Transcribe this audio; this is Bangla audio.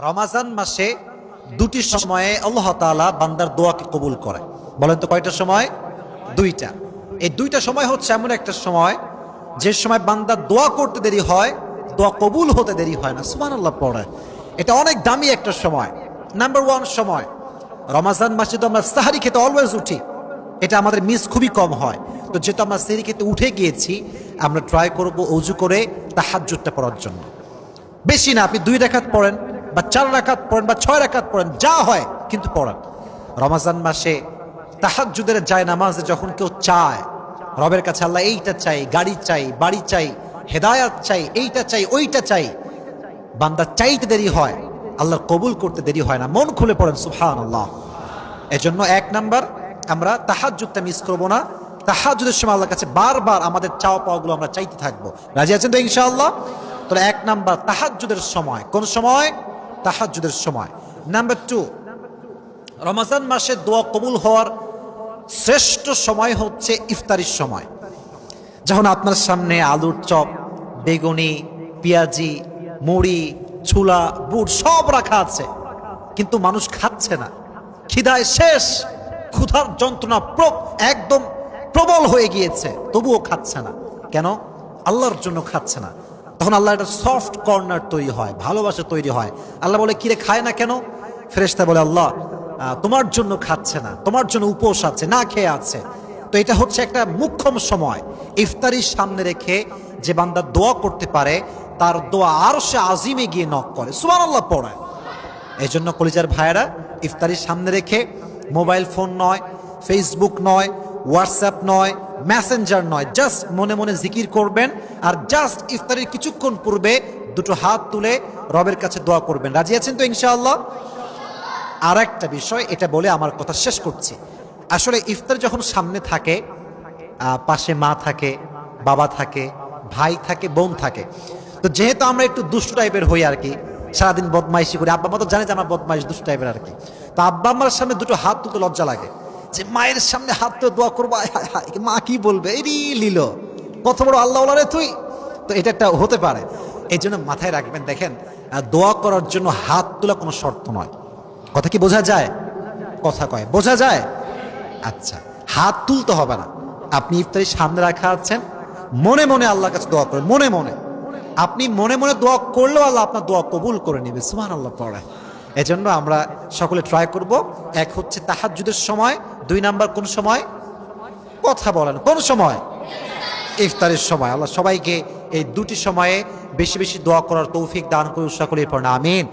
রমাজান মাসে দুটি সময়ে আল্লাহ তাআলা বান্দার দোয়াকে কবুল করে। বলেন তো কয়টা সময়? দুইটা। এই দুইটা সময় হচ্ছে এমন একটা সময় যে সময় বান্দার দোয়া করতে দেরি হয়, দোয়া কবুল হতে দেরি হয় না। সুবহানাল্লাহ পড়ে। এটা অনেক দামি একটা সময়। নাম্বার ওয়ান সময় রমাজান মাসে তো আমরা সাহারি খেতে অলওয়েজ উঠি, এটা আমাদের মিস খুবই কম হয়। তো যেহেতু আমরা সাহারি খেতে উঠে গিয়েছি, আমরা ট্রাই করব ওযু করে তাহাজ্জুদটা পড়ার জন্য। বেশি না, আপনি 2 রাকাত পড়েন বা 4 রাকাত পড়েন বা 6 রাকাত পড়েন, যা হয় কিন্তু পড়েন। রমাজান মাসে তাহাজ্জুদের যায় নামাজে যখন কেউ চায় রবের কাছে, আল্লাহ এইটা চাই, গাড়ি চাই, বাড়ি চাই, হেদায়াত চাই, এইটা চাই, ওইটা চাই, বান্দা চাইতে দেরি হয়, আল্লাহর কবুল করতে দেরি হয় না। মন খুলে পড়েন সুবহানাল্লাহ। এজন্য 1 নাম্বার, আমরা তাহাজ্জুদটা মিস করব না। তাহাজ্জুদের সময় আল্লাহর কাছে বারবার আমাদের চাওয়া পাওয়াগুলো আমরা চাইতে থাকবো। রাজি আছেন তো ইনশাআল্লাহ? তাহলে 1 নাম্বার তাহাজ্জুদের সময়। কোন সময়? তাহাজ্জুদের সময়। নাম্বার 2, রমজান মাসে দোয়া কবুল হওয়ার শ্রেষ্ঠ সময় হচ্ছে ইফতারির সময়। যখন আপনার সামনে আলুর চপ, বেগুনি, পেঁয়াজি, মুড়ি, ছোলা, বুট সব রাখা আছে, কিন্তু মানুষ খাচ্ছে না, খিদায় শেষ, ক্ষুধার যন্ত্রণা একদম প্রবল হয়ে গিয়েছে, তবুও খাচ্ছে না। কেন? আল্লাহর জন্য খাচ্ছে না। তখন আল্লাহ একটা সফট কর্নার তৈরি হয়, ভালোবাসা তৈরি হয়। আল্লাহ বলে, কিরে খায় না কেন? ফেরেশতা বলে, আল্লাহ তোমার জন্য খাচ্ছে না, তোমার জন্য উপোস আছে, না খেয়ে আছে। তো এটা হচ্ছে একটা মুখ্যম সময়। ইফতারির সামনে রেখে যে বান্দা দোয়া করতে পারে, তার দোয়া আরশে আজিমে গিয়ে নক করে, সুবহানাল্লাহ পড়ে। এই জন্য কলিজার ভাইয়েরা, ইফতারির সামনে রেখে মোবাইল ফোন নয়, ফেসবুক নয়, হোয়াটসঅ্যাপ নয়, মেসেঞ্জার নয়, জাস্ট মনে মনে জিকির করবেন। আর জাস্ট ইফতারির কিছুক্ষণ পূর্বে 2 হাত তুলে রবের কাছে দোয়া করবেন। রাজি আছেন তো ইনশাআল্লাহ? আর একটা বিষয়, এটা বলে আমার কথা শেষ করছি। আসলে ইফতার যখন সামনে থাকে, পাশে মা থাকে, বাবা থাকে, ভাই থাকে, বোন থাকে। তো যেহেতু আমরা একটু দুষ্ট টাইপের হই আর কি, সারাদিন বদমাইশি করি, আব্বা মা তো জানে যে আমার বদমাইশ দুষ্ট টাইপের আর কি। তো আব্বা আমার সামনে 2 হাত তুলতে লজ্জা লাগে, যে মায়ের সামনে হাত তুলে দোয়া করবো, মা কি বলবে, এই লিল কত বড় আল্লাহ রে তুই। তো এটা একটা হতে পারে। এই জন্য মাথায় রাখবেন, দেখেন, দোয়া করার জন্য হাত তোলা কোনো শর্ত নয়। কথা কি বোঝা যায়? কথা কয় বোঝা যায়? আচ্ছা, হাত তুলতে হবে না। আপনি ইফতারির সামনে রাখা আছেন, মনে মনে আল্লাহর কাছে দোয়া করেন। মনে মনে আপনি মনে মনে দোয়া করলেও আল্লাহ আপনার দোয়া কবুল করে নেবে, সুবহানাল্লাহ পড়ে। এজন্য আমরা সকলে ট্রাই করব। 1 হচ্ছে তাহাজ্জুদের সময়, 2 নাম্বার কোন সময়? কথা বলেন, কোন সময়? ইফতারের সময়। আল্লাহ সবাইকে এই 2টি সময়ে বেশি বেশি দোয়া করার তৌফিক দান করে, উৎসাহ করে, আমিন।